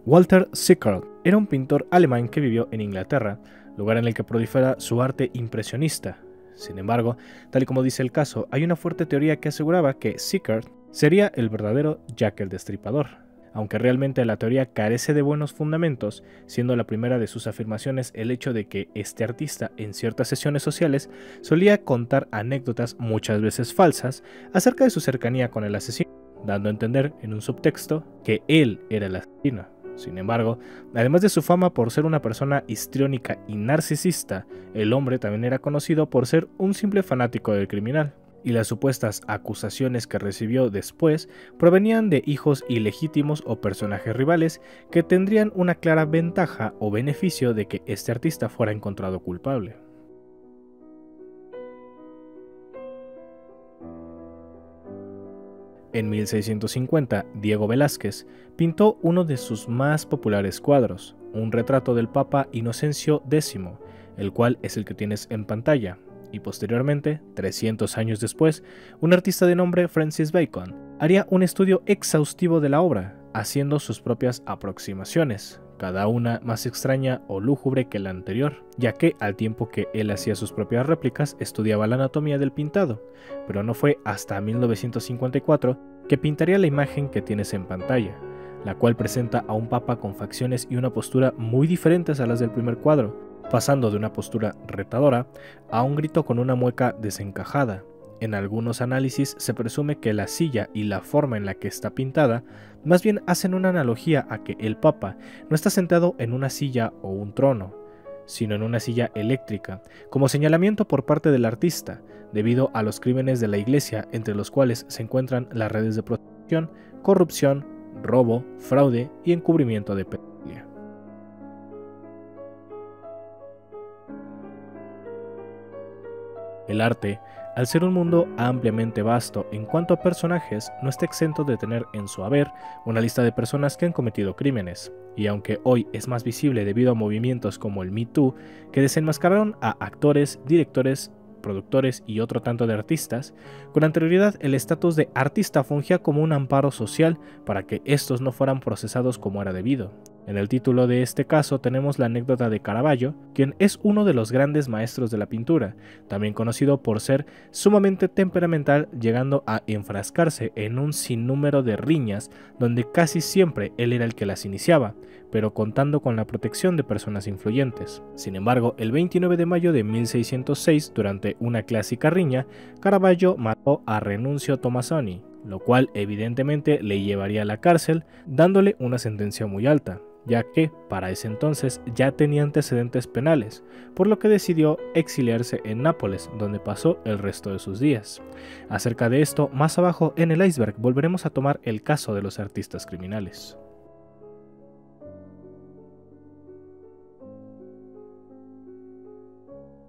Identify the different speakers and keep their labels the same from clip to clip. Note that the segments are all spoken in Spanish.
Speaker 1: Walter Sickert era un pintor alemán que vivió en Inglaterra, lugar en el que prolifera su arte impresionista. Sin embargo, tal y como dice el caso, hay una fuerte teoría que aseguraba que Sickert sería el verdadero Jack el Destripador, aunque realmente la teoría carece de buenos fundamentos, siendo la primera de sus afirmaciones el hecho de que este artista en ciertas sesiones sociales solía contar anécdotas muchas veces falsas acerca de su cercanía con el asesino, dando a entender en un subtexto que él era el asesino. Sin embargo, además de su fama por ser una persona histriónica y narcisista, el hombre también era conocido por ser un simple fanático del criminal, y las supuestas acusaciones que recibió después provenían de hijos ilegítimos o personajes rivales que tendrían una clara ventaja o beneficio de que este artista fuera encontrado culpable. En 1650, Diego Velázquez pintó uno de sus más populares cuadros, un retrato del Papa Inocencio X, el cual es el que tienes en pantalla, y posteriormente, 300 años después, un artista de nombre Francis Bacon haría un estudio exhaustivo de la obra, haciendo sus propias aproximaciones, cada una más extraña o lúgubre que la anterior, ya que al tiempo que él hacía sus propias réplicas estudiaba la anatomía del pintado, pero no fue hasta 1954 que pintaría la imagen que tienes en pantalla, la cual presenta a un papa con facciones y una postura muy diferentes a las del primer cuadro, pasando de una postura retadora a un grito con una mueca desencajada. En algunos análisis se presume que la silla y la forma en la que está pintada más bien hacen una analogía a que el Papa no está sentado en una silla o un trono, sino en una silla eléctrica, como señalamiento por parte del artista, debido a los crímenes de la Iglesia, entre los cuales se encuentran las redes de prostitución, corrupción, robo, fraude y encubrimiento de pedofilia. El arte, al ser un mundo ampliamente vasto en cuanto a personajes, no está exento de tener en su haber una lista de personas que han cometido crímenes, y aunque hoy es más visible debido a movimientos como el Me Too, que desenmascararon a actores, directores, productores y otro tanto de artistas, con anterioridad el estatus de artista fungía como un amparo social para que estos no fueran procesados como era debido. En el título de este caso tenemos la anécdota de Caravaggio, quien es uno de los grandes maestros de la pintura, también conocido por ser sumamente temperamental, llegando a enfrascarse en un sinnúmero de riñas donde casi siempre él era el que las iniciaba, pero contando con la protección de personas influyentes. Sin embargo, el 29 de mayo de 1606, durante una clásica riña, Caravaggio mató a Renunzio Tommasoni, lo cual evidentemente le llevaría a la cárcel, dándole una sentencia muy alta, ya que para ese entonces ya tenía antecedentes penales, por lo que decidió exiliarse en Nápoles, donde pasó el resto de sus días. Acerca de esto, más abajo en el iceberg volveremos a tomar el caso de los artistas criminales.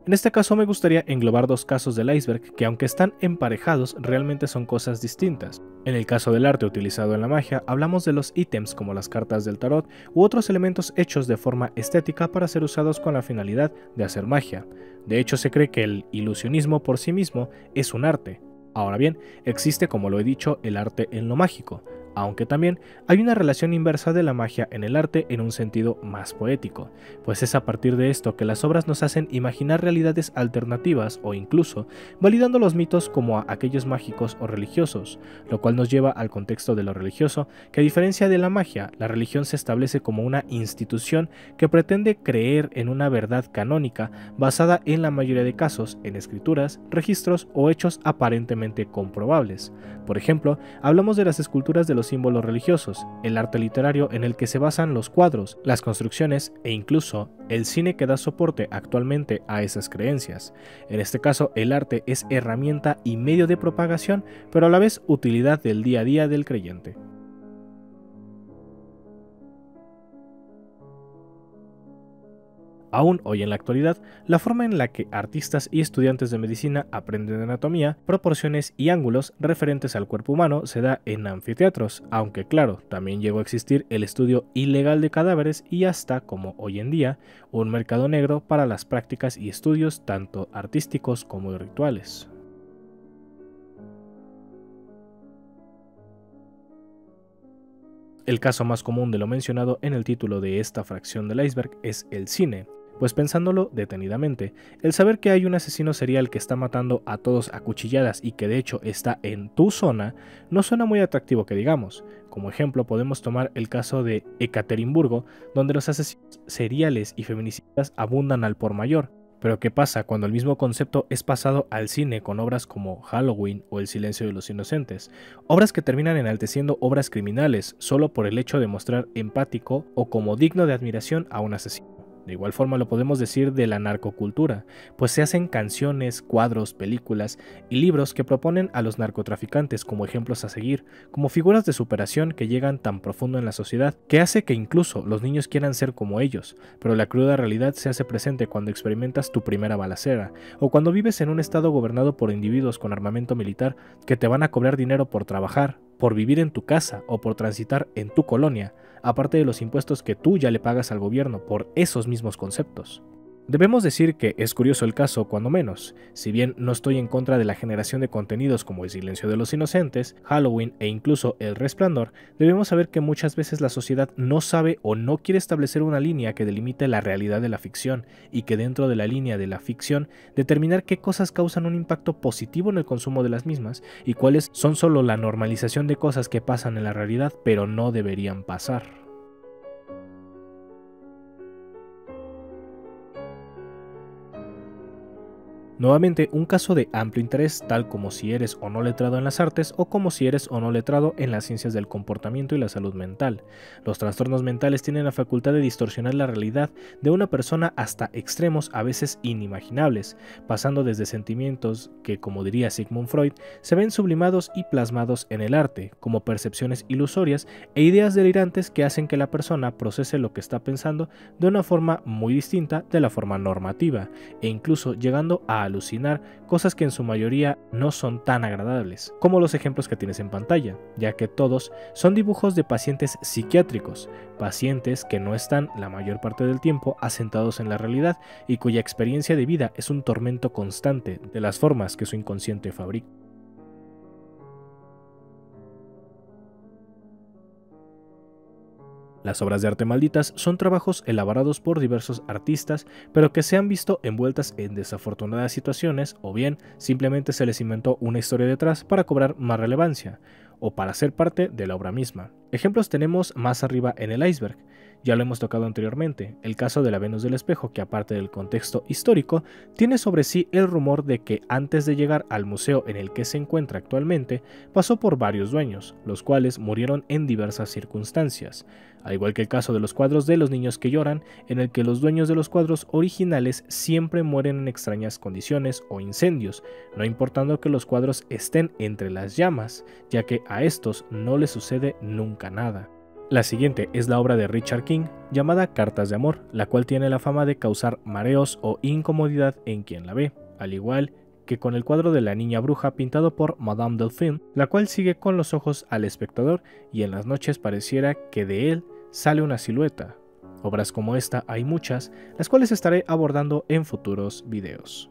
Speaker 1: En este caso me gustaría englobar dos casos del iceberg que, aunque están emparejados, realmente son cosas distintas. En el caso del arte utilizado en la magia, hablamos de los ítems como las cartas del tarot u otros elementos hechos de forma estética para ser usados con la finalidad de hacer magia. De hecho, se cree que el ilusionismo por sí mismo es un arte. Ahora bien, existe, como lo he dicho, el arte en lo mágico, aunque también hay una relación inversa de la magia en el arte en un sentido más poético, pues es a partir de esto que las obras nos hacen imaginar realidades alternativas o incluso validando los mitos como a aquellos mágicos o religiosos, lo cual nos lleva al contexto de lo religioso, que a diferencia de la magia, la religión se establece como una institución que pretende creer en una verdad canónica basada en la mayoría de casos en escrituras, registros o hechos aparentemente comprobables. Por ejemplo, hablamos de las esculturas de los símbolos religiosos, el arte literario en el que se basan los cuadros, las construcciones e incluso el cine que da soporte actualmente a esas creencias. En este caso, el arte es herramienta y medio de propagación, pero a la vez utilidad del día a día del creyente. Aún hoy en la actualidad, la forma en la que artistas y estudiantes de medicina aprenden anatomía, proporciones y ángulos referentes al cuerpo humano se da en anfiteatros, aunque claro, también llegó a existir el estudio ilegal de cadáveres y hasta, como hoy en día, un mercado negro para las prácticas y estudios tanto artísticos como rituales. El caso más común de lo mencionado en el título de esta fracción del iceberg es el cine. Pues pensándolo detenidamente, el saber que hay un asesino serial que está matando a todos a cuchilladas y que de hecho está en tu zona, no suena muy atractivo que digamos. Como ejemplo podemos tomar el caso de Ekaterimburgo, donde los asesinos seriales y feminicidas abundan al por mayor. Pero ¿qué pasa cuando el mismo concepto es pasado al cine con obras como Halloween o El silencio de los inocentes? Obras que terminan enalteciendo obras criminales solo por el hecho de mostrar empático o como digno de admiración a un asesino. De igual forma lo podemos decir de la narcocultura, pues se hacen canciones, cuadros, películas y libros que proponen a los narcotraficantes como ejemplos a seguir, como figuras de superación que llegan tan profundo en la sociedad, que hace que incluso los niños quieran ser como ellos, pero la cruda realidad se hace presente cuando experimentas tu primera balacera, o cuando vives en un estado gobernado por individuos con armamento militar que te van a cobrar dinero por trabajar, por vivir en tu casa o por transitar en tu colonia, aparte de los impuestos que tú ya le pagas al gobierno por esos mismos conceptos. Debemos decir que es curioso el caso, cuando menos. Si bien no estoy en contra de la generación de contenidos como El silencio de los inocentes, Halloween e incluso El resplandor, debemos saber que muchas veces la sociedad no sabe o no quiere establecer una línea que delimite la realidad de la ficción, y que dentro de la línea de la ficción determinar qué cosas causan un impacto positivo en el consumo de las mismas y cuáles son solo la normalización de cosas que pasan en la realidad pero no deberían pasar. Nuevamente, un caso de amplio interés, tal como si eres o no letrado en las artes o como si eres o no letrado en las ciencias del comportamiento y la salud mental. Los trastornos mentales tienen la facultad de distorsionar la realidad de una persona hasta extremos a veces inimaginables, pasando desde sentimientos que, como diría Sigmund Freud, se ven sublimados y plasmados en el arte, como percepciones ilusorias e ideas delirantes que hacen que la persona procese lo que está pensando de una forma muy distinta de la forma normativa, e incluso llegando a alucinar cosas que en su mayoría no son tan agradables, como los ejemplos que tienes en pantalla, ya que todos son dibujos de pacientes psiquiátricos, pacientes que no están la mayor parte del tiempo asentados en la realidad y cuya experiencia de vida es un tormento constante de las formas que su inconsciente fabrica. Las obras de arte malditas son trabajos elaborados por diversos artistas, pero que se han visto envueltas en desafortunadas situaciones, o bien simplemente se les inventó una historia detrás para cobrar más relevancia, o para ser parte de la obra misma. Ejemplos tenemos más arriba en el iceberg. Ya lo hemos tocado anteriormente, el caso de la Venus del Espejo, que aparte del contexto histórico, tiene sobre sí el rumor de que antes de llegar al museo en el que se encuentra actualmente, pasó por varios dueños, los cuales murieron en diversas circunstancias, al igual que el caso de los cuadros de los niños que lloran, en el que los dueños de los cuadros originales siempre mueren en extrañas condiciones o incendios, no importando que los cuadros estén entre las llamas, ya que a estos no les sucede nunca nada. La siguiente es la obra de Richard King, llamada Cartas de Amor, la cual tiene la fama de causar mareos o incomodidad en quien la ve, al igual que con el cuadro de la niña bruja pintado por Madame Delphine, la cual sigue con los ojos al espectador y en las noches pareciera que de él sale una silueta. Obras como esta hay muchas, las cuales estaré abordando en futuros videos.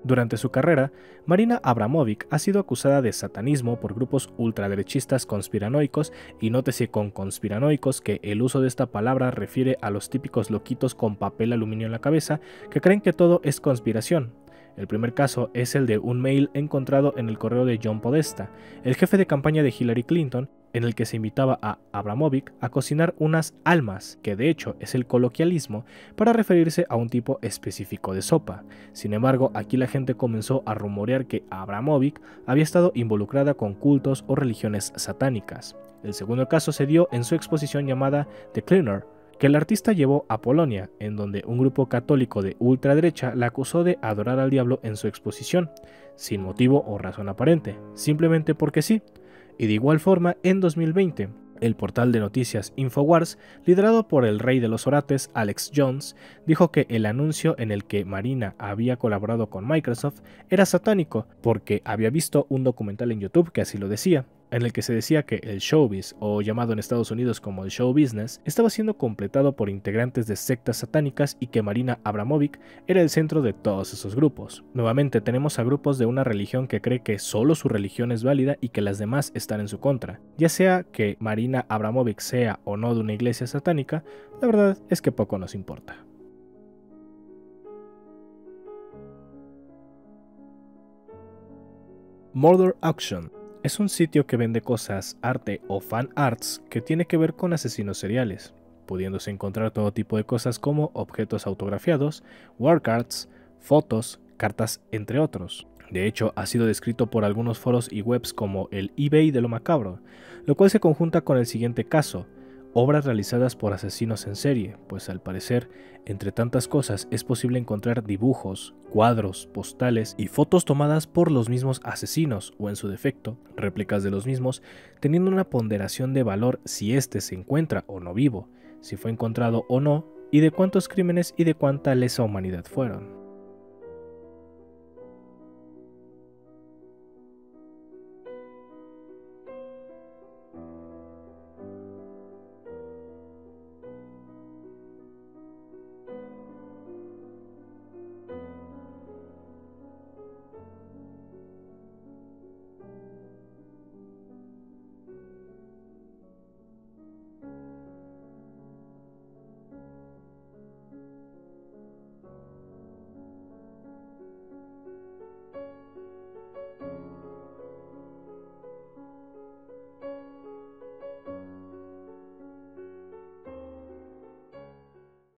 Speaker 1: Durante su carrera, Marina Abramovic ha sido acusada de satanismo por grupos ultraderechistas conspiranoicos, y nótese con conspiranoicos que el uso de esta palabra refiere a los típicos loquitos con papel aluminio en la cabeza que creen que todo es conspiración. El primer caso es el de un mail encontrado en el correo de John Podesta, el jefe de campaña de Hillary Clinton, en el que se invitaba a Abramovic a cocinar unas almas, que de hecho es el coloquialismo para referirse a un tipo específico de sopa. Sin embargo, aquí la gente comenzó a rumorear que Abramovic había estado involucrada con cultos o religiones satánicas. El segundo caso se dio en su exposición llamada The Cleaner, que el artista llevó a Polonia, en donde un grupo católico de ultraderecha la acusó de adorar al diablo en su exposición, sin motivo o razón aparente, simplemente porque sí. Y de igual forma, en 2020, el portal de noticias Infowars, liderado por el rey de los orates, Alex Jones, dijo que el anuncio en el que Marina había colaborado con Microsoft era satánico, porque había visto un documental en YouTube que así lo decía. en el que se decía que el showbiz, o llamado en Estados Unidos como el show business, estaba siendo completado por integrantes de sectas satánicas y que Marina Abramovic era el centro de todos esos grupos. Nuevamente tenemos a grupos de una religión que cree que solo su religión es válida y que las demás están en su contra. Ya sea que Marina Abramovic sea o no de una iglesia satánica, la verdad es que poco nos importa. Murder Auction es un sitio que vende cosas, arte o fan arts que tiene que ver con asesinos seriales, pudiéndose encontrar todo tipo de cosas como objetos autografiados, war cards, fotos, cartas, entre otros. De hecho, ha sido descrito por algunos foros y webs como el eBay de lo macabro, lo cual se conjunta con el siguiente caso: obras realizadas por asesinos en serie, pues al parecer, entre tantas cosas es posible encontrar dibujos, cuadros, postales y fotos tomadas por los mismos asesinos o en su defecto, réplicas de los mismos, teniendo una ponderación de valor si éste se encuentra o no vivo, si fue encontrado o no, y de cuántos crímenes y de cuánta lesa humanidad fueron.